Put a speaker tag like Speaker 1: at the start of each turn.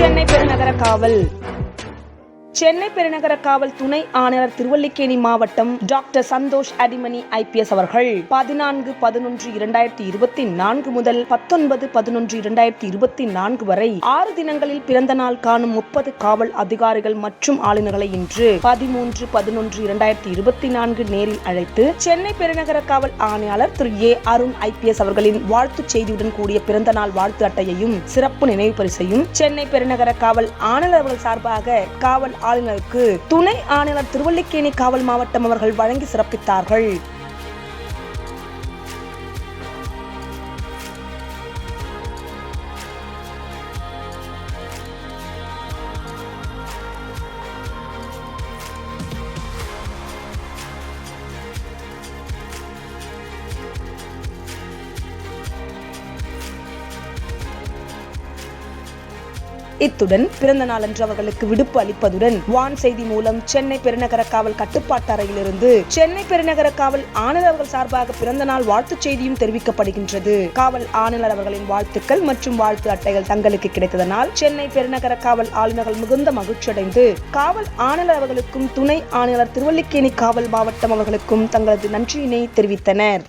Speaker 1: சென்னை பெருநகர காவல் சென்னை பெருநகர காவல் துணை ஆணையர் திருவல்லிக்கேணி மாவட்டம் டாக்டர் சந்தோஷ் அடிமணி IPS அவர்கள் 14/11/2024 முதல் 19/11/2024 வரை 6 தினங்களில் பிறந்த நாள் காணும் 30 காவல் அதிகாரிகள் மற்றும் ஆளுநர்களை இன்று 13/11/2024 நேரில் அழைத்து சென்னை பெருநகர காவல் ஆணையாளர் திரு A. அருண் IPS அவர்களின் வாழ்த்துச் செய்தியுடன் கூடிய பிறந்த நாள் வாழ்த்து அட்டையையும் சிறப்பு நினைவு பரிசையும் சென்னை பெருநகர காவல் ஆணையர் அவர்கள் சார்பாக காவல் ஆளுநருக்கு துணை ஆணையர் திருவல்லிக்கேணி காவல் மாவட்டம் அவர்கள் வழங்கி சிறப்பித்தார்கள். இத்துடன் பிறந்த நாளன்று அவர்களுக்கு விடுப்பு அளிப்பதுடன் வான் செய்தி மூலம் சென்னை பெருநகர காவல் கட்டுப்பாட்டு அறையிலிருந்து சென்னை பெருநகர காவல் ஆணையர் அவர்கள் சார்பாக பிறந்த நாள் வாழ்த்துச் செய்தியும் தெரிவிக்கப்படுகின்றது. காவல் ஆணையர் அவர்களின் வாழ்த்துக்கள் மற்றும் வாழ்த்து அட்டைகள் தங்களுக்கு கிடைத்ததனால் சென்னை பெருநகர காவல் ஆளுநர்கள் மிகுந்த மகிழ்ச்சியடைந்து காவல் ஆணையர் அவர்களுக்கும் துணை ஆணையர் திருவல்லிக்கேணி காவல் மாவட்டம் அவர்களுக்கும் தங்களது நன்றியினை தெரிவித்தனர்.